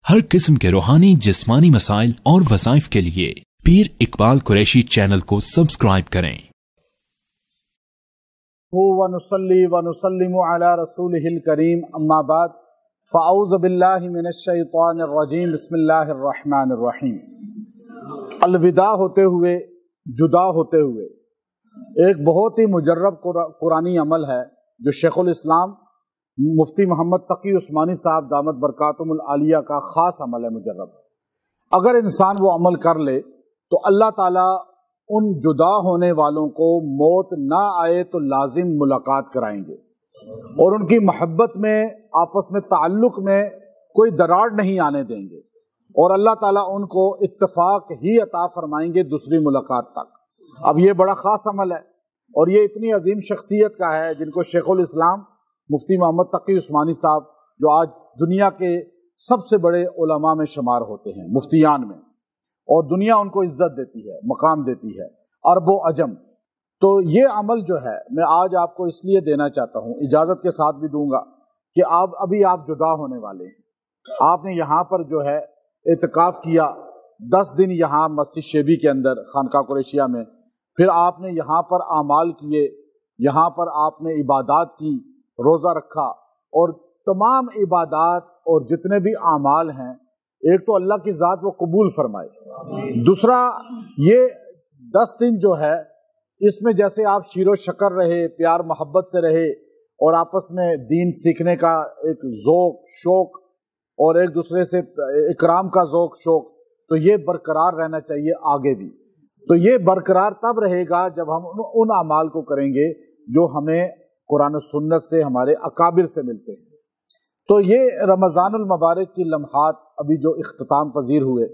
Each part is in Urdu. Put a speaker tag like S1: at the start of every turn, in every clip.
S1: ہر قسم کے روحانی جسمانی مسائل اور وظائف کے لیے پیر اقبال قریشی چینل کو سبسکرائب کریں۔
S2: وَنُصَلِّي وَنُسَلِّمُ عَلَى رَسُولِهِ الْكَرِيمِ اما بعد فَأَعُوذُ بِاللَّهِ مِنَ الشَّيْطَانِ الرَّجِيمِ بسم اللہ الرحمن الرحیم۔ الوداع ہوتے ہوئے، جدا ہوتے ہوئے ایک بہت ہی مجرب قرآنی عمل ہے جو شیخ الاسلام مفتی محمد تقی عثمانی صاحب دامت برکاتہم العالیہ کا خاص عمل ہے مجرب۔ اگر انسان وہ عمل کر لے تو اللہ تعالیٰ ان جدا ہونے والوں کو موت نہ آئے تو لازم ملاقات کرائیں گے، اور ان کی محبت میں، آپس میں تعلق میں کوئی دراڑ نہیں آنے دیں گے، اور اللہ تعالیٰ ان کو اتفاق ہی عطا فرمائیں گے دوسری ملاقات تک۔ اب یہ بڑا خاص عمل ہے، اور یہ اتنی عظیم شخصیت کا ہے جن کو شیخ الاسلام مفتی محمد تقی عثمانی صاحب، جو آج دنیا کے سب سے بڑے علماء میں شمار ہوتے ہیں، مفتیان میں، اور دنیا ان کو عزت دیتی ہے، مقام دیتی ہے، عرب و عجم۔ تو یہ عمل جو ہے میں آج آپ کو اس لیے دینا چاہتا ہوں، اجازت کے ساتھ بھی دوں گا، کہ ابھی آپ جدا ہونے والے ہیں۔ آپ نے یہاں پر جو ہے اعتکاف کیا 10 دن یہاں مسجد شیبی کے اندر خانقاہ قریشیہ میں، پھر آپ نے یہاں پر اعمال کیے، یہاں پر آپ نے عبادات کی، روزہ رکھا، اور تمام عبادات اور جتنے بھی اعمال ہیں، ایک تو اللہ کی ذات وہ قبول فرمائے، دوسرا یہ 10 دن جو ہے اس میں جیسے آپ شیر و شکر رہے، پیار محبت سے رہے، اور آپس میں دین سیکھنے کا ایک ذوق شوق اور ایک دوسرے سے اکرام کا ذوق شوق، تو یہ برقرار رہنا چاہیے آگے بھی۔ تو یہ برقرار تب رہے گا جب ہم ان اعمال کو کریں گے جو ہمیں قرآن و سنت سے، ہمارے اکابر سے ملتے ہیں۔ تو یہ رمضان المبارک کی لمحات ابھی جو اختتام پذیر ہوئے،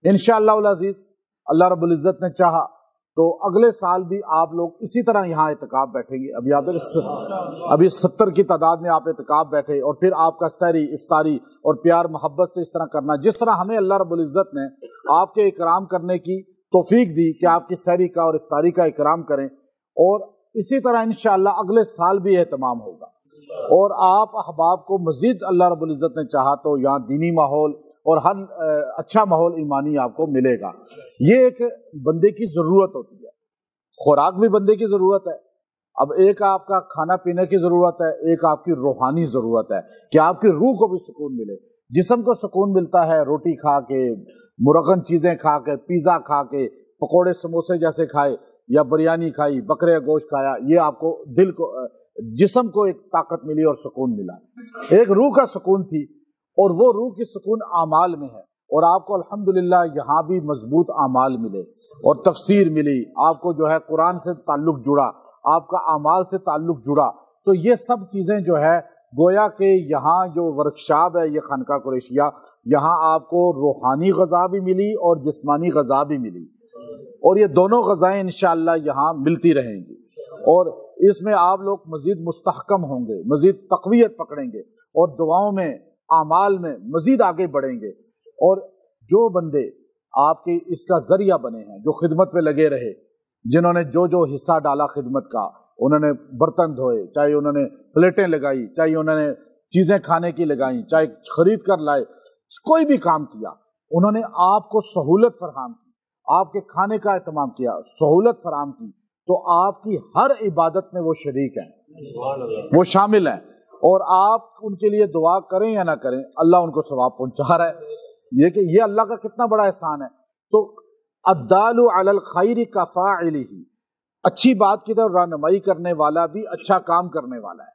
S2: انشاءاللہ العزیز اللہ رب العزت نے چاہا تو اگلے سال بھی آپ لوگ اسی طرح یہاں اعتکاف بیٹھیں گے۔ ابھی 70 کی تعداد میں آپ اعتکاف بیٹھے، اور پھر آپ کا سحری، افطاری اور پیار محبت سے اس طرح کرنا، جس طرح ہمیں اللہ رب العزت نے آپ کے اکرام کرنے کی توفیق دی کہ آپ کی سحری کا اور افطاری کا اکرام کریں، اور اسی طرح انشاءاللہ اگلے سال بھی اہتمام ہوگا۔ اور آپ احباب کو مزید اللہ رب العزت نے چاہا تو یہاں دینی ماحول اور ہر اچھا ماحول ایمانی آپ کو ملے گا۔ یہ ایک بندے کی ضرورت ہوتی ہے، خوراک بھی بندے کی ضرورت ہے، اب ایک آپ کا کھانا پینے کی ضرورت ہے، ایک آپ کی روحانی ضرورت ہے کہ آپ کی روح کو بھی سکون ملے۔ جسم کو سکون ملتا ہے روٹی کھا کے، مرغن چیزیں کھا کے، پیزا کھا کے، پکوڑے سموسے جیسے کھائے، یا بریانی کھائی، بکرے گوشت کھایا، یہ آپ کو دل کو، جسم کو ایک طاقت ملی اور سکون ملا۔ ایک روح کا سکون تھی، اور وہ روح کی سکون اعمال میں ہے، اور آپ کو الحمدللہ یہاں بھی مضبوط اعمال ملے اور تفسیر ملی، آپ کو جو ہے قرآن سے تعلق جڑا، آپ کا اعمال سے تعلق جڑا۔ تو یہ سب چیزیں جو ہے گویا کہ یہاں جو ورکشاپ ہے یہ خانقاہ قریشیہ، یہاں آپ کو روحانی غذا بھی ملی اور جسمانی غذا بھی ملی، اور یہ دونوں غذائیں انشاءاللہ یہاں ملتی رہیں گی، اور اس میں آپ لوگ مزید مستحکم ہوں گے، مزید تقویت پکڑیں گے، اور دعاؤں میں، اعمال میں مزید آگے بڑھیں گے۔ اور جو بندے آپ کے اس کا ذریعہ بنے ہیں، جو خدمت پہ لگے رہے، جنہوں نے جو حصہ ڈالا خدمت کا، انہوں نے برتن دھوئے، چاہے انہوں نے پلیٹیں لگائی، چاہے انہوں نے چیزیں کھانے کی لگائیں، چاہے خرید کر لائے، کوئی بھی کام کیا، انہوں نے آپ کو سہولت فراہم کی، آپ کے کھانے کا اہتمام کیا، سہولت فراہم کی، تو آپ کی ہر عبادت میں وہ شریک ہیں، وہ شامل ہیں، اور آپ ان کے لیے دعا کریں یا نہ کریں، اللہ ان کو ثواب پہنچا رہا ہے۔ یہ کہ یہ اللہ کا کتنا بڑا احسان ہے۔ تو الدال علی الخیر کفاعلہ، اچھی بات کی طرف رہنمائی کرنے والا بھی اچھا کام کرنے والا ہے۔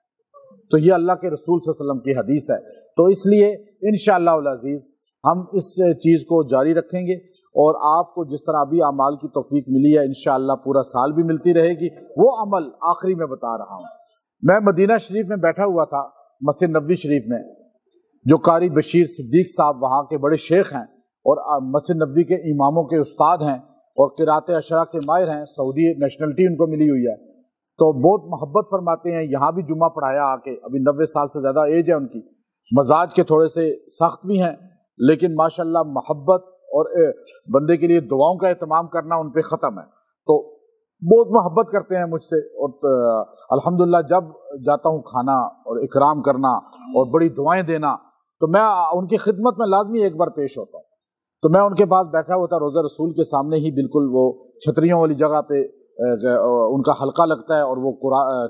S2: تو یہ اللہ کے رسول صلی اللہ علیہ وسلم کی حدیث ہے۔ تو اس لیے انشاءاللہ العزیز ہم اس چیز کو جاری رکھیں گے، اور آپ کو جس طرح ابھی اعمال کی توفیق ملی ہے انشاءاللہ پورا سال بھی ملتی رہے گی۔ وہ عمل آخری میں بتا رہا ہوں، میں مدینہ شریف میں بیٹھا ہوا تھا، مسجد نبوی شریف میں، جو قاری بشیر صدیق صاحب وہاں کے بڑے شیخ ہیں، اور مسجد نبوی کے اماموں کے استاد ہیں، اور قرات اشرا کے ماہر ہیں، سعودی نیشنلٹی ان کو ملی ہوئی ہے، تو بہت محبت فرماتے ہیں۔ یہاں بھی جمعہ پڑھایا آ کے، ابھی 90 سال سے زیادہ ایج ہے ان کی، مزاج کے تھوڑے سے سخت بھی ہیں، لیکن ماشاءاللہ محبت اور بندے کے لیے دعاؤں کا اہتمام کرنا ان پہ ختم ہے، تو بہت محبت کرتے ہیں مجھ سے، اور الحمدللہ جب جاتا ہوں کھانا اور اکرام کرنا اور بڑی دعائیں دینا، تو میں ان کی خدمت میں لازمی ایک بار پیش ہوتا ہوں. تو میں ان کے پاس بیٹھا ہوا تھا روضہ رسول کے سامنے ہی، بالکل وہ چھتریوں والی جگہ پہ ان کا حلقہ لگتا ہے اور وہ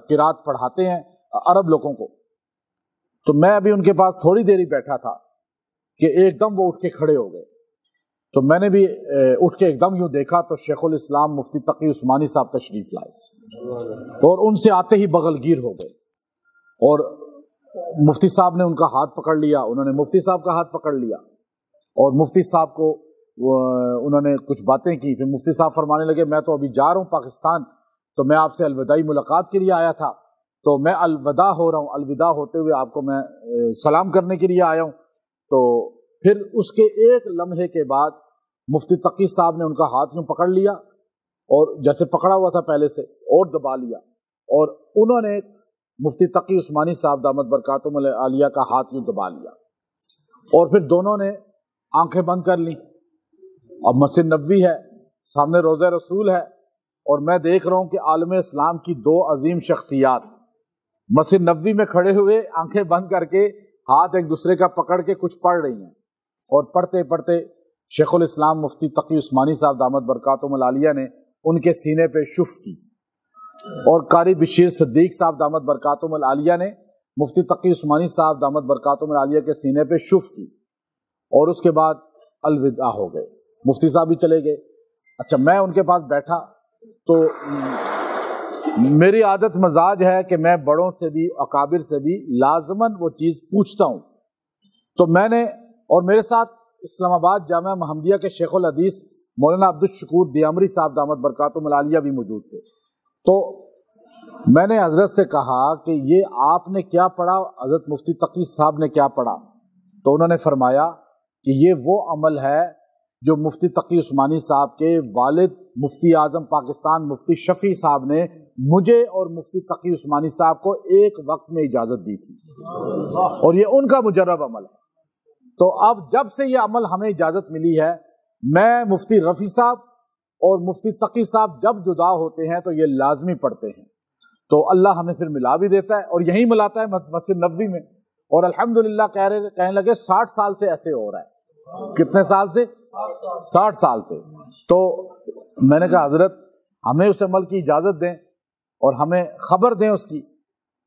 S2: قرات پڑھاتے ہیں عرب لوگوں کو. تو میں ابھی ان کے پاس تھوڑی دیر ہی بیٹھا تھا کہ ایک دم وہ اٹھ کے کھڑے ہو گئے. تو میں نے بھی اٹھ کے ایک دم یوں دیکھا تو شیخ الاسلام مفتی تقی عثمانی صاحب تشریف لائے اور ان سے آتے ہی بغل گیر ہو گئے اور مفتی صاحب نے ان کا ہاتھ پکڑ لیا، انہوں نے مفتی صاحب کا ہاتھ پکڑ لیا اور مفتی صاحب کو انہوں نے کچھ باتیں کی. پھر مفتی صاحب فرمانے لگے میں تو ابھی جا رہا ہوں پاکستان، تو میں آپ سے الوداعی ملاقات کے لیے آیا تھا، تو میں الوداع ہو رہا ہوں، الوداع ہوتے ہوئے آپ کو میں سلام کرنے کے لیے آیا ہوں. تو پھر اس کے ایک لمحے کے بعد مفتی تقی صاحب نے ان کا ہاتھ یوں پکڑ لیا اور جیسے پکڑا ہوا تھا پہلے سے اور دبا لیا، اور انہوں نے مفتی تقی عثمانی صاحب دامت برکاتہم العالیہ کا ہاتھ یوں دبا لیا اور پھر دونوں نے آنکھیں بند کر لیں. اب مسجد نبوی ہے، سامنے روضہ رسول ہے اور میں دیکھ رہا ہوں کہ عالم اسلام کی دو عظیم شخصیات مسجد نبوی میں کھڑے ہوئے آنکھیں بند کر کے ہاتھ ایک دوسرے کا پکڑ کے کچھ پڑھ رہی ہیں، اور پڑھتے پڑھتے شیخ الاسلام مفتی تقی عثمانی صاحب دامت برکاتہم العالیہ نے ان کے سینے پہ شف کی، اور قاری بشیر صدیق صاحب دامت برکاتہم العالیہ نے مفتی تقی عثمانی صاحب دامت برکاتہم العالیہ کے سینے پہ شف کی، اور اس کے بعد الوداع ہو گئے. مفتی صاحب بھی چلے گئے. اچھا میں ان کے پاس بیٹھا تو میری عادت مزاج ہے کہ میں بڑوں سے بھی اکابر سے بھی لازماً وہ چیز پوچھتا ہوں. تو میں نے، اور میرے ساتھ اسلام آباد جامعہ محمدیہ کے شیخ الحدیث مولانا عبدالشکور دیامری صاحب دامت برکاتہم العالیہ بھی موجود تھے. تو میں نے حضرت سے کہا کہ یہ آپ نے کیا پڑھا، حضرت مفتی تقی صاحب نے کیا پڑھا؟ تو انہوں نے فرمایا کہ یہ وہ عمل ہے جو مفتی تقی عثمانی صاحب کے والد مفتی اعظم پاکستان مفتی شفیع صاحب نے مجھے اور مفتی تقی عثمانی صاحب کو ایک وقت میں اجازت دی تھی، اور یہ ان کا مجرب عمل ہے. تو اب جب سے یہ عمل ہمیں اجازت ملی ہے، میں مفتی رفیع صاحب اور مفتی تقی صاحب جب جدا ہوتے ہیں تو یہ لازمی پڑھتے ہیں، تو اللہ ہمیں پھر ملا بھی دیتا ہے اور یہی ملاتا ہے مسجد نبوی میں. اور الحمدللہ کہنے لگے 60 سال سے ایسے ہو رہا ہے. کتنے سال سے؟ 60 سال سے. تو میں نے کہا حضرت ہمیں اس عمل کی اجازت دیں اور ہمیں خبر دیں اس کی.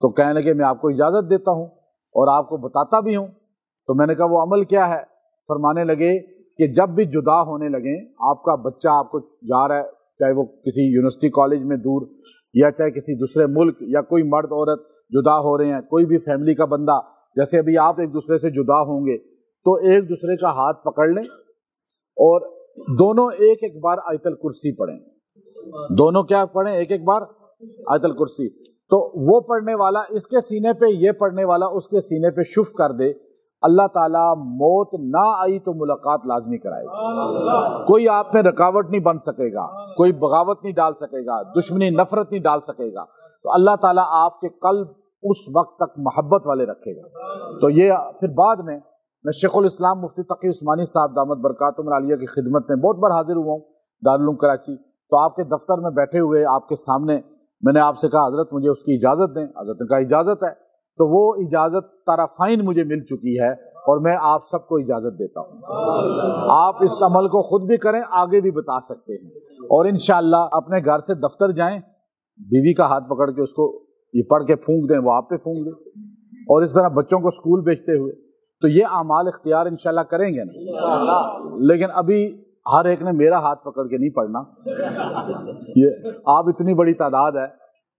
S2: تو کہنے لگے میں آپ کو اجازت دیتا ہوں اور آپ کو بتاتا بھی ہوں. تو میں نے کہا وہ عمل کیا ہے؟ فرمانے لگے کہ جب بھی جدا ہونے لگیں، آپ کا بچہ آپ کو جا رہا ہے، چاہے وہ کسی یونیورسٹی کالج میں دور یا چاہے کسی دوسرے ملک، یا کوئی مرد عورت جدا ہو رہے ہیں، کوئی بھی فیملی کا بندہ، جیسے ابھی آپ ایک دوسرے سے جدا ہوں گے تو ایک دوسرے کا ہاتھ پکڑ لیں اور دونوں ایک ایک بار آیت الکرسی پڑھیں. دونوں کیا پڑھیں؟ ایک ایک بار آیت الکرسی. تو وہ پڑھنے والا اس کے سینے پہ، یہ پڑھنے والا اس کے سینے پہ شف کر دے، اللہ تعالیٰ موت نہ آئی تو ملاقات لازمی کرائے گا. کوئی آپ میں رکاوٹ نہیں بن سکے گا، کوئی بغاوت نہیں ڈال سکے گا، دشمنی نفرت نہیں ڈال سکے گا. تو اللہ تعالیٰ آپ کے قلب اس وقت تک محبت والے رکھے گا. تو یہ پھر بعد میں شیخ الاسلام مفتی تقی عثمانی صاحب دامت برکاتہم العالیہ کی خدمت میں بہت بار حاضر ہوا ہوں دارالعلوم کراچی. تو آپ کے دفتر میں بیٹھے ہوئے آپ کے سامنے میں نے آپ سے کہا حضرت مجھے اس کی اجازت دیں. حضرت نے کہا اجازت ہے. تو وہ اجازت طرفین مجھے مل چکی ہے اور میں آپ سب کو اجازت دیتا ہوں. آپ اس عمل کو خود بھی کریں، آگے بھی بتا سکتے ہیں، اور انشاءاللہ اپنے گھر سے دفتر جائیں، بیوی کا ہاتھ پکڑ کے اس کو یہ پڑھ کے پھونک دیں، وہ آپ پہ پھونک دیں. اور اس طرح بچوں کو اسکول بھیجتے ہوئے تو یہ اعمال اختیار انشاءاللہ کریں گے نا. لیکن ابھی ہر ایک نے میرا ہاتھ پکڑ کے نہیں پڑھنا. یہ آپ اتنی بڑی تعداد ہے،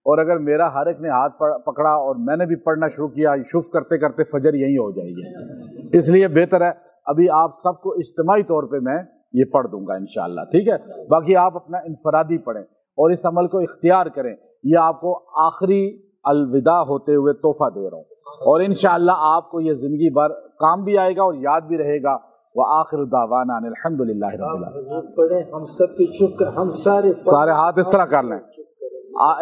S2: اور اگر میرا ہر ایک نے ہاتھ پکڑا اور میں نے بھی پڑھنا شروع کیا، شف کرتے کرتے فجر یہی ہو جائے گی. اس لیے بہتر ہے ابھی آپ سب کو اجتماعی طور پہ میں یہ پڑھ دوں گا انشاءاللہ. ٹھیک ہے؟ باقی آپ اپنا انفرادی پڑھیں اور اس عمل کو اختیار کریں. یہ آپ کو آخری الوداع ہوتے ہوئے تحفہ دے رہا ہوں، اور انشاءاللہ آپ کو یہ زندگی بھر کام بھی آئے گا اور یاد بھی رہے گا. وآخر دعوانا ان الحمدللہ رب العالمین.
S3: ہم سب کی چپ کر ہم
S2: سارے ہاتھ اس طرح کر لیں.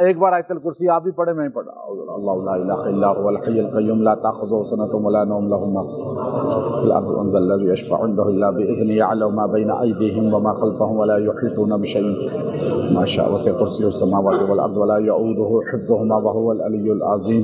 S2: ایک بار آیت الکرسی آپ بھی پڑھیں، میں پڑھا. اللہ لا الہ الا هو الحی القیوم لا تأخذه سنة ولا نوم له ما في الارض انزل الذي يشفع عنده الا باذنه يعلم ما بين ايديهم وما خلفهم ولا يحيطون بشيء ما شاء وسع كرسيه السماوات والارض ولا يؤوده حفظهما وهو العلي العظيم.